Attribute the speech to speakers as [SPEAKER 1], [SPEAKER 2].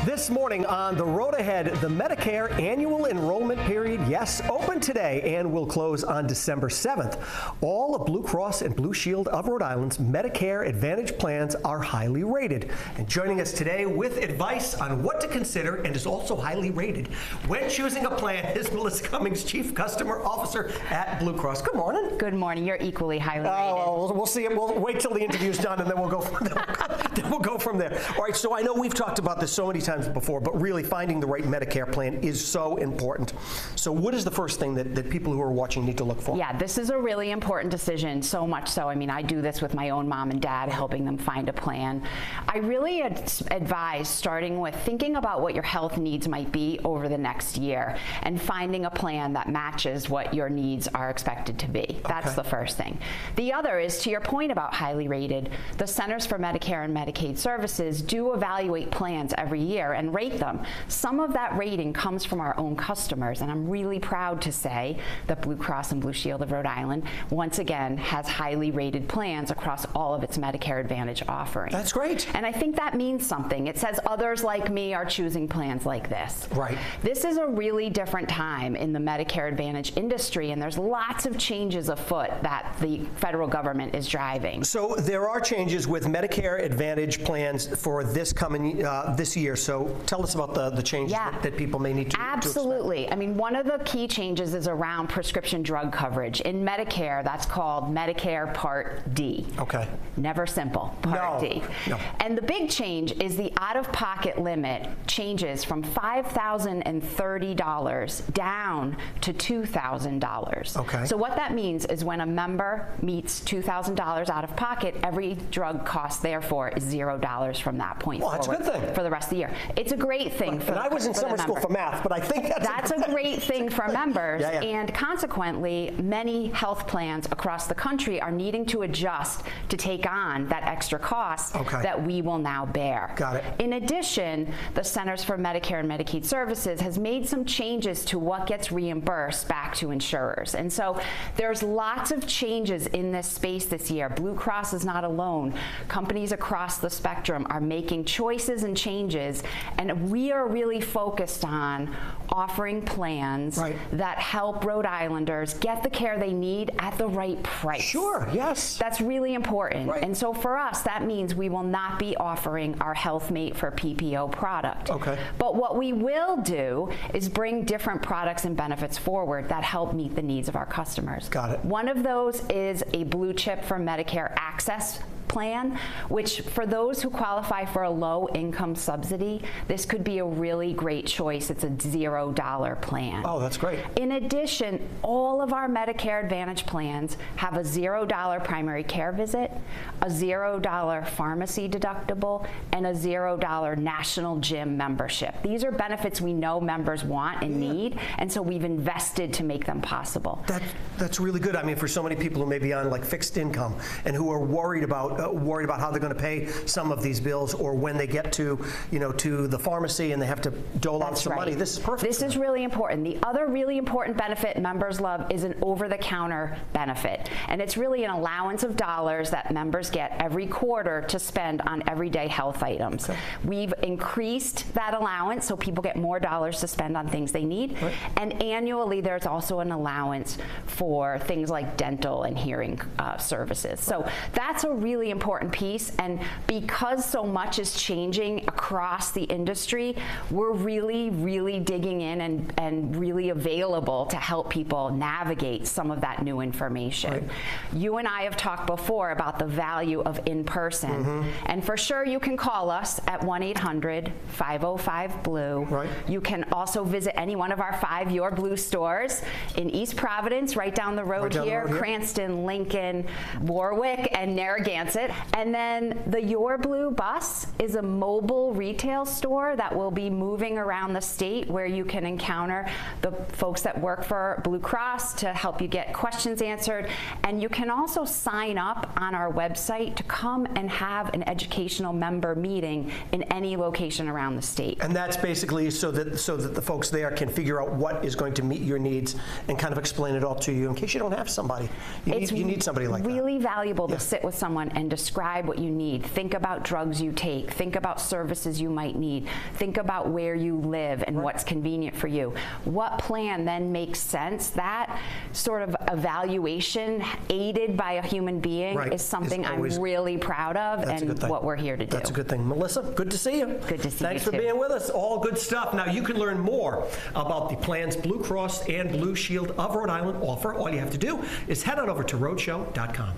[SPEAKER 1] This morning on The Road Ahead, the Medicare annual enrollment period, yes, open today and will close on December 7th. All of Blue Cross and Blue Shield of Rhode Island's Medicare Advantage plans are highly rated. And joining us today with advice on what to consider and is also highly rated when choosing a plan is Melissa Cummings, Chief Customer Officer at Blue Cross. Good morning.
[SPEAKER 2] Good morning. You're equally highly rated.
[SPEAKER 1] Well, we'll see. We'll wait till the interview's done and then we'll go from there. All right, so I know we've talked about this so many times before, but really finding the right Medicare plan is so important. So what is the first thing that people who are watching need to look for?
[SPEAKER 2] Yeah, this is a really important decision, so much so. I mean, I do this with my own mom and dad, helping them find a plan. I really advise starting with thinking about what your health needs might be over the next year and finding a plan that matches what your needs are expected to be. That's the first thing. The other is, to your point about highly rated, the Centers for Medicare and Medicaid Services do evaluate plans every year and rate them. Some of that rating comes from our own customers, and I'm really proud to say that Blue Cross and Blue Shield of Rhode Island, once again, has highly rated plans across all of its Medicare Advantage offerings.
[SPEAKER 1] That's great.
[SPEAKER 2] And I think that means something. It says others like me are choosing plans like this.
[SPEAKER 1] Right.
[SPEAKER 2] This is a really different time in the Medicare Advantage industry, and there's lots of changes afoot that the federal government is driving.
[SPEAKER 1] So there are changes with Medicare Advantage plans for this coming this year. So tell us about the changes that people may need to
[SPEAKER 2] Absolutely.
[SPEAKER 1] expect.
[SPEAKER 2] I mean, one of the key changes is around prescription drug coverage. In Medicare, that's called Medicare Part D.
[SPEAKER 1] Okay.
[SPEAKER 2] Never simple. Part D.
[SPEAKER 1] No.
[SPEAKER 2] And the big change is the out-of-pocket limit changes from $5,030 down to $2,000.
[SPEAKER 1] Okay.
[SPEAKER 2] So what that means is when a member meets $2,000 out of pocket, every drug cost, therefore, is $0 from that point forward.
[SPEAKER 1] That's a good thing.
[SPEAKER 2] For the rest of the year. It's a great thing for
[SPEAKER 1] And I was in summer school for math, but I think
[SPEAKER 2] that's a great thing for members.
[SPEAKER 1] Yeah.
[SPEAKER 2] And consequently, many health plans across the country are needing to adjust to take on that extra cost that we will now bear.
[SPEAKER 1] Got it.
[SPEAKER 2] In addition, the Centers for Medicare and Medicaid Services has made some changes to what gets reimbursed back to insurers. And so there's lots of changes in this space this year. Blue Cross is not alone. Companies across the spectrum are making choices and changes, and we are really focused on offering plans that help Rhode Islanders get the care they need at the right price.
[SPEAKER 1] Sure, yes.
[SPEAKER 2] That's really important.
[SPEAKER 1] Right.
[SPEAKER 2] And so for us, that means we will not be offering our HealthMate for PPO product.
[SPEAKER 1] Okay.
[SPEAKER 2] But what we will do is bring different products and benefits forward that help meet the needs of our customers.
[SPEAKER 1] Got it.
[SPEAKER 2] One of those is a Blue Chip for Medicare Access plan, which for those who qualify for a low income subsidy, this could be a really great choice. It's a $0 plan.
[SPEAKER 1] Oh, that's great.
[SPEAKER 2] In addition, all of our Medicare Advantage plans have a $0 primary care visit, a $0 pharmacy deductible, and a $0 national gym membership. These are benefits we know members want and need, and so we've invested to make them possible.
[SPEAKER 1] That's really good. I mean, for so many people who may be on like fixed income and who are worried about how they're going to pay some of these bills, or when they get to the pharmacy and they have to dole out some money. This is perfect.
[SPEAKER 2] This is really important. The other really important benefit members love is an over-the-counter benefit, and it's really an allowance of dollars that members get every quarter to spend on everyday health items. We've increased that allowance so people get more dollars to spend on things they need, and annually there's also an allowance for things like dental and hearing services. So that's a really important piece, and because so much is changing across the industry, we're really digging in and really available to help people navigate some of that new information. You and I have talked before about the value of in-person, and for sure you can call us at 1-800-505-BLUE. You can also visit any one of our 5 Your Blue stores in East Providence, right down the road here, Cranston, Lincoln, Warwick, and Narragansett. And then the Your Blue bus is a mobile retail store that will be moving around the state, where you can encounter the folks that work for Blue Cross to help you get questions answered. And you can also sign up on our website to come and have an educational member meeting in any location around the state.
[SPEAKER 1] And that's basically so that the folks there can figure out what is going to meet your needs and kind of explain it all to you in case you don't have somebody. You need somebody like that.
[SPEAKER 2] It's really valuable
[SPEAKER 1] Yeah.
[SPEAKER 2] to sit with someone and describe what you need. Think about drugs you take. Think about services you might need. Think about where you live and what's convenient for you. What plan then makes sense? That sort of evaluation aided by a human being
[SPEAKER 1] Right.
[SPEAKER 2] is something
[SPEAKER 1] Is
[SPEAKER 2] I'm
[SPEAKER 1] always-
[SPEAKER 2] really proud of
[SPEAKER 1] That's a good
[SPEAKER 2] and
[SPEAKER 1] thing.
[SPEAKER 2] what we're here to do.
[SPEAKER 1] That's a good thing. Melissa, good to see you.
[SPEAKER 2] Good to see you,
[SPEAKER 1] Thanks for
[SPEAKER 2] too.
[SPEAKER 1] being with us. All good stuff. Now, you can learn more about the plans Blue Cross and Blue Shield of Rhode Island offer. All you have to do is head on over to roadshow.com.